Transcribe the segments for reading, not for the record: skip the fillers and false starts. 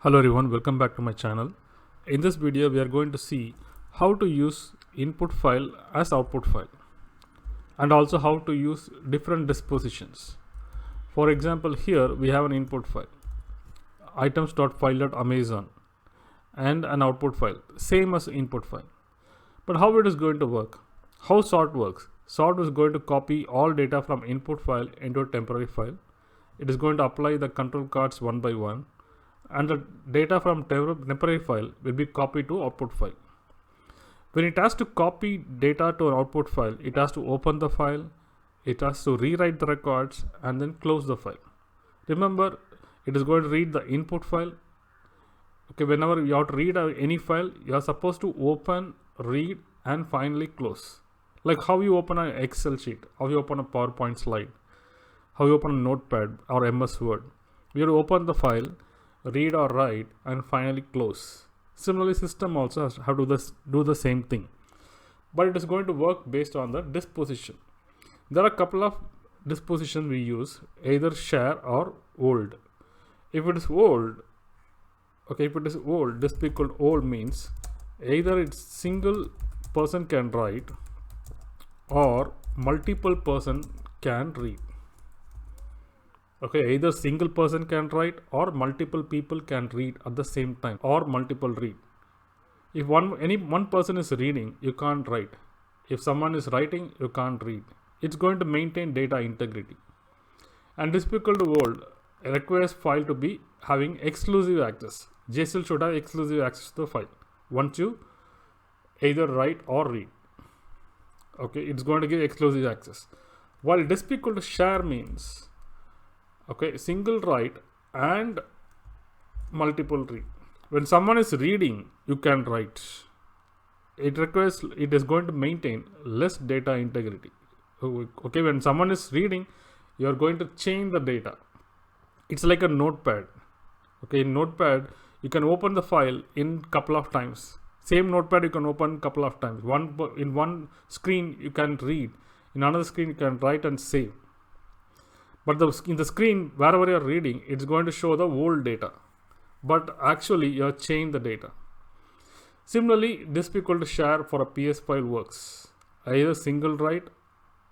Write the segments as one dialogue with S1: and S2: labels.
S1: Hello everyone, welcome back to my channel. In this video we are going to see how to use input file as output file and also how to use different dispositions. For example, here we have an input file items.file.amazon and an output file same as input file. But how it is going to work? How sort works? Sort is going to copy all data from input file into a temporary file. It is going to apply the control cards one by one, and the data from temporary file will be copied to output file. When it has to copy data to an output file, it has to open the file, it has to rewrite the records and then close the file. Remember, it is going to read the input file. Okay, whenever you have to read any file, you are supposed to open, read and finally close. Like how you open an Excel sheet, how you open a PowerPoint slide, how you open a notepad or MS Word. You have to open the file, read or write and finally close. Similarly, system also has to do the same thing, but it is going to work based on the disposition. There are a couple of dispositions we use, either share or old. If it is old, disp equal to old means either it's single person can write or multiple person can read. Okay, either single person can write or multiple people can read at the same time, or multiple read. If any one person is reading, you can't write. If someone is writing, you can't read. It's going to maintain data integrity. And disp equal to old requires file to be having exclusive access. JSL should have exclusive access to the file once you either write or read. Okay, it's going to give exclusive access. While disp equal to share means single write and multiple read. When someone is reading, you can write. It is going to maintain less data integrity. Okay, when someone is reading, you are going to change the data. It's like a notepad. Okay, in notepad, you can open the file in couple of times. Same notepad you can open couple of times. In one screen you can read, in another screen you can write and save. But in the screen, wherever you are reading, it's going to show the old data. But actually, you have changed the data. Similarly, disp equal to share for a PS file works. Either single write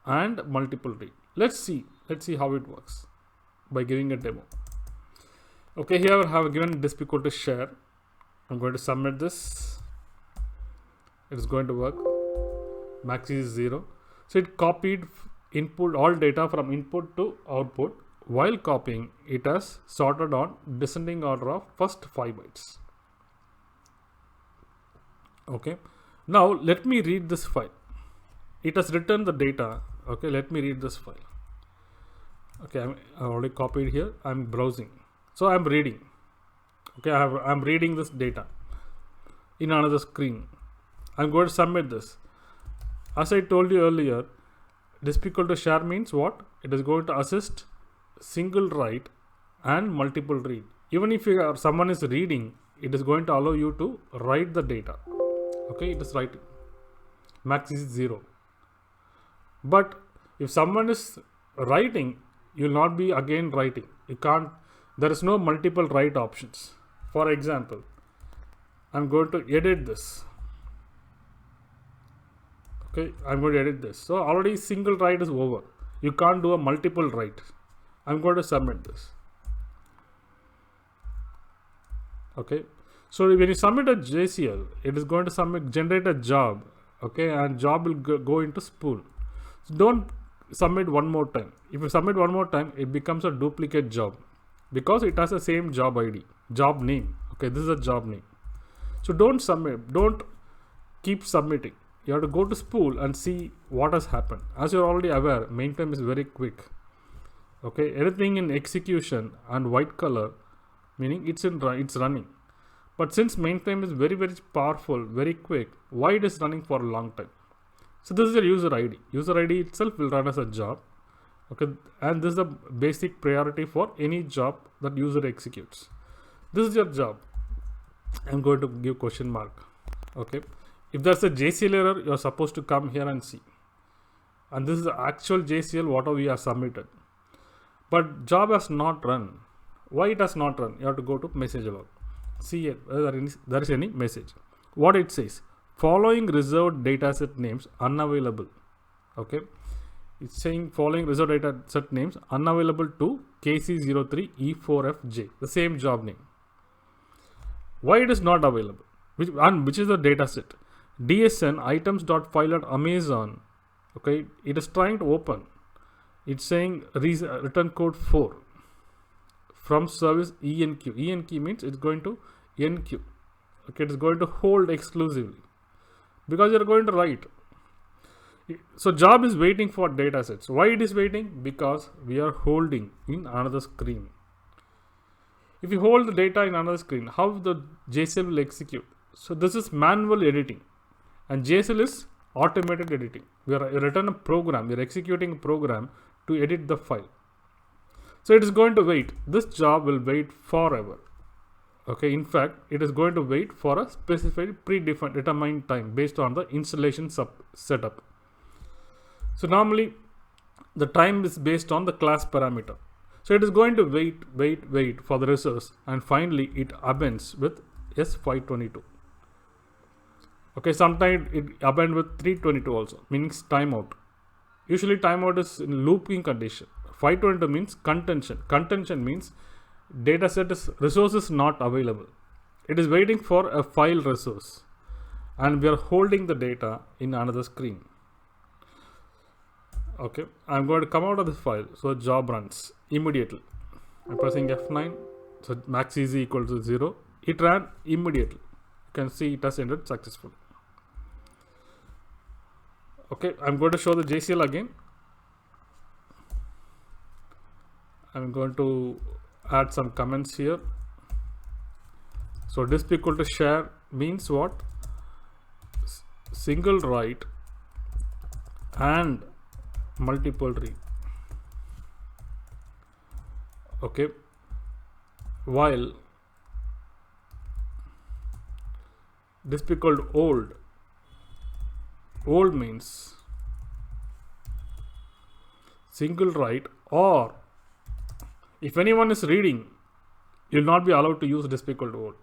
S1: and multiple read. Let's see how it works by giving a demo. Okay, here I have given disp equal to share. I'm going to submit this. It is going to work. Max is 0. So it copied input all data from input to output. While copying, it has sorted on descending order of first 5 bytes. Okay, now let me read this file. It has written the data. Okay, let me read this file. Okay, I already copied here. I'm browsing, so I'm reading. Okay, I'm reading this data in another screen. I'm going to submit this. As I told you earlier, disp equal to share means what? It is going to assist single write and multiple read. Even if someone is reading, it is going to allow you to write the data. Okay, it is writing. Max is 0. But if someone is writing, you will not be again writing. You can't. There is no multiple write options. For example, I'm going to edit this. Okay, I'm going to edit this. So already single write is over. You can't do a multiple write. I'm going to submit this. Okay, so when you submit a JCL, it is going to generate a job. Okay, and job will go into spool. So don't submit one more time. If you submit one more time, it becomes a duplicate job because it has the same job ID, job name. Okay, this is a job name. So don't submit. Don't keep submitting. You have to go to spool and see what has happened. As you're already aware, Mainframe is very quick. Okay, anything in execution and white color, meaning it's running. But since Mainframe is very, very powerful, very quick, why it is running for a long time? So this is your user ID. User ID itself will run as a job. Okay, and this is the basic priority for any job that user executes. This is your job. I'm going to give question mark. Okay. If there's a JCL error, you're supposed to come here and see. And this is the actual JCL, whatever we have submitted. But job has not run. Why it has not run? You have to go to message log. see whether there is any message. What it says, following reserved dataset names unavailable. Okay, it's saying following reserved dataset names unavailable to KC03E4FJ, the same job name. Why it is not available? Which is the dataset? DSN items.file at Amazon. Okay, it is trying to open. It's saying return code 4 from service ENQ. ENQ means it's going to NQ. Okay, it's going to hold exclusively because you're going to write. So job is waiting for datasets. Why it is waiting? Because we are holding in another screen. If you hold the data in another screen, how the JCL will execute? So this is manual editing, and JCL is automated editing. We are written a program. We are executing a program to edit the file. So it is going to wait. This job will wait forever. Okay, in fact, it is going to wait for a specified predetermined time based on the installation setup. So normally the time is based on the class parameter. So it is going to wait for the resource, and finally it appends with S522. Okay, sometimes it appends with 322 also, meaning timeout. Usually timeout is in looping condition. 522 means contention. Contention means dataset resource is not available. It is waiting for a file resource, and we are holding the data in another screen. Okay, I'm going to come out of this file. So job runs immediately. I'm pressing F9. So max is equal to 0. It ran immediately. You can see it has ended successfully. Okay, I'm going to show the JCL again. I'm going to add some comments here. So DISP equal to share means what? Single write and multiple read. Okay, while DISP equal to old means single write, or if anyone is reading, you'll not be allowed to use DISP equal to old,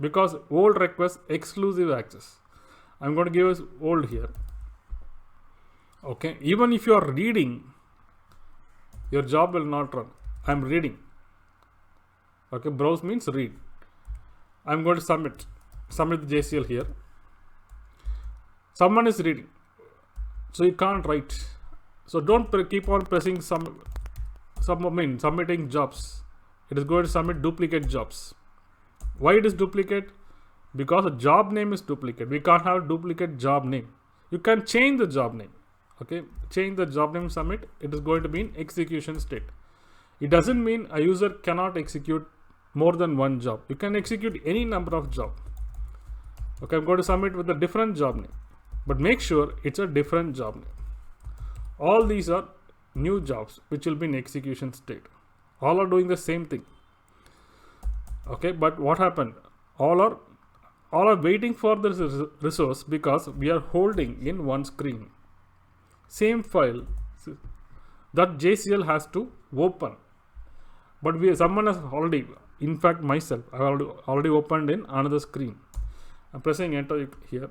S1: because old requires exclusive access. I'm going to give us old here. Okay, even if you are reading, your job will not run. I'm reading. Okay, browse means read. I'm going to submit the JCL here. Someone is reading, so you can't write. So don't keep on pressing submitting jobs. It is going to submit duplicate jobs. Why it is duplicate? Because the job name is duplicate. We can't have duplicate job name. You can change the job name. Okay, change the job name, submit. It is going to be in execution state. It doesn't mean a user cannot execute more than one job. You can execute any number of jobs. Okay, I'm going to submit with a different job name, but make sure it's a different job name. All these are new jobs which will be in execution state. All are doing the same thing. Okay, but what happened? All are waiting for the resource because we are holding in one screen. Same file that JCL has to open, but someone has already, in fact myself, I already opened in another screen. I'm pressing enter here.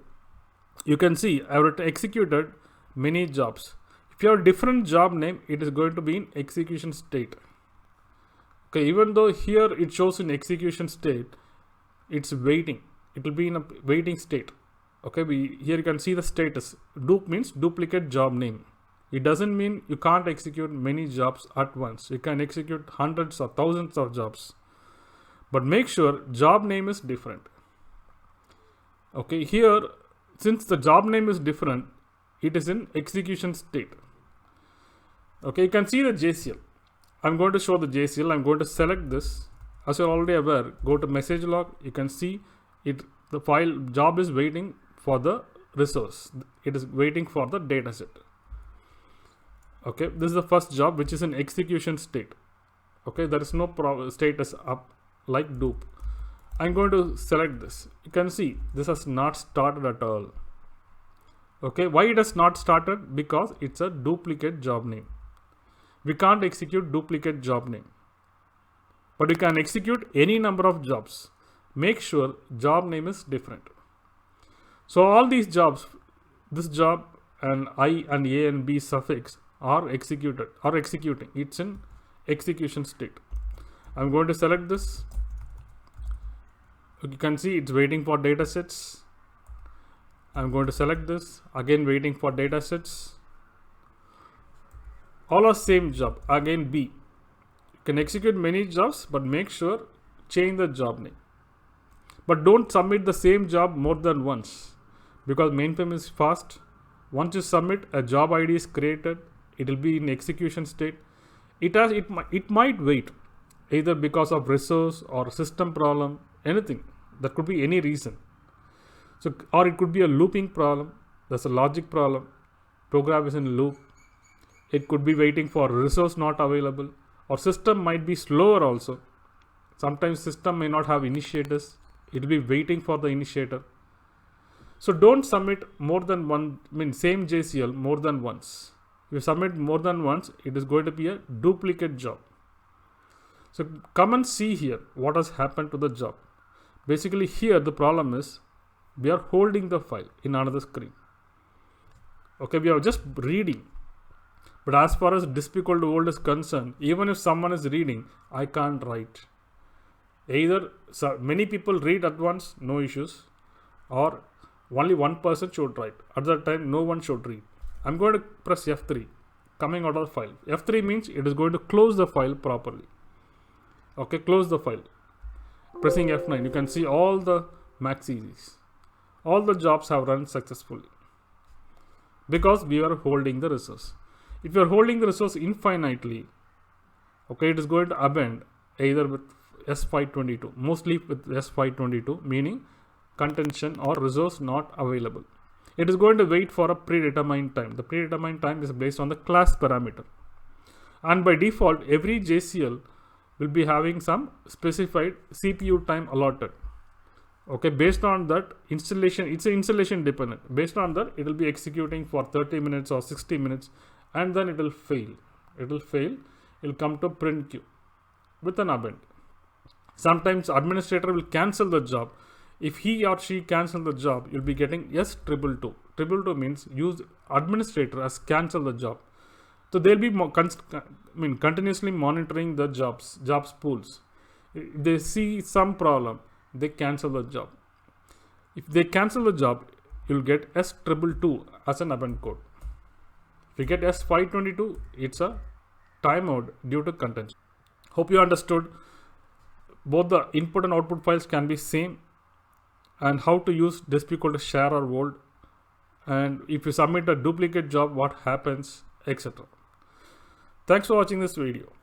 S1: You can see I have executed many jobs. If you have different job name, it is going to be in execution state. Okay, even though here it shows in execution state, it's waiting. It will be in a waiting state. Okay, here you can see the status. Dupe means duplicate job name. It doesn't mean you can't execute many jobs at once. You can execute hundreds or thousands of jobs, but make sure job name is different. Okay, here since the job name is different, it is in execution state. Okay, you can see the JCL. I'm going to show the JCL. I'm going to select this. As you're already aware, go to message log. You can see it. The file job is waiting for the resource. It is waiting for the dataset. Okay, this is the first job which is in execution state. Okay, there is no status up like dupe. I'm going to select this. You can see this has not started at all. Okay, why it has not started? Because it's a duplicate job name. We can't execute duplicate job name, but you can execute any number of jobs. make sure job name is different. So all these jobs, this job and I and A and B suffix are executing. It's in execution state. I'm going to select this. You can see it's waiting for data sets. I'm going to select this, again waiting for data sets. All are same job, again B. You can execute many jobs, but make sure change the job name. But don't submit the same job more than once, because mainframe is fast. Once you submit, a job ID is created, it will be in execution state. It might wait, either because of resource or system problem, anything. That could be any reason. So, or it could be a looping problem. There's a logic problem. Program is in loop. It could be waiting for resource not available, or system might be slower also. Sometimes system may not have initiators. It will be waiting for the initiator. So don't submit more than one, same JCL more than once. If you submit more than once, it is going to be a duplicate job. So come and see here what has happened to the job. Basically here the problem is we are holding the file in another screen. Okay, we are just reading. But as far as DISP = old is concerned, even if someone is reading, I can't write. Either many people read at once, no issues, or only one person should write. At that time, no one should read. I'm going to press F3, coming out of the file. F3 means it is going to close the file properly. Okay, close the file. Pressing F9, you can see all the maxes. All the jobs have run successfully because we are holding the resource. If you are holding the resource infinitely, okay, it is going to append either with S522, mostly with S522, meaning contention or resource not available. It is going to wait for a predetermined time. The predetermined time is based on the class parameter. And by default, every JCL will be having some specified CPU time allotted. Okay, based on that installation, it's an installation dependent. Based on that, it will be executing for 30 minutes or 60 minutes, and then it will fail. It will come to print queue with an append. Sometimes administrator will cancel the job. If he or she cancel the job, you'll be getting S222. 222 means use administrator as cancel the job. So they'll be continuously monitoring the jobs pools. If they see some problem, they cancel the job. If they cancel the job, you'll get S222 as an append code. If you get S522, it's a timeout due to contention. Hope you understood. Both the input and output files can be same, and how to use DISP =share or hold, and if you submit a duplicate job, what happens, etc. Thanks for watching this video.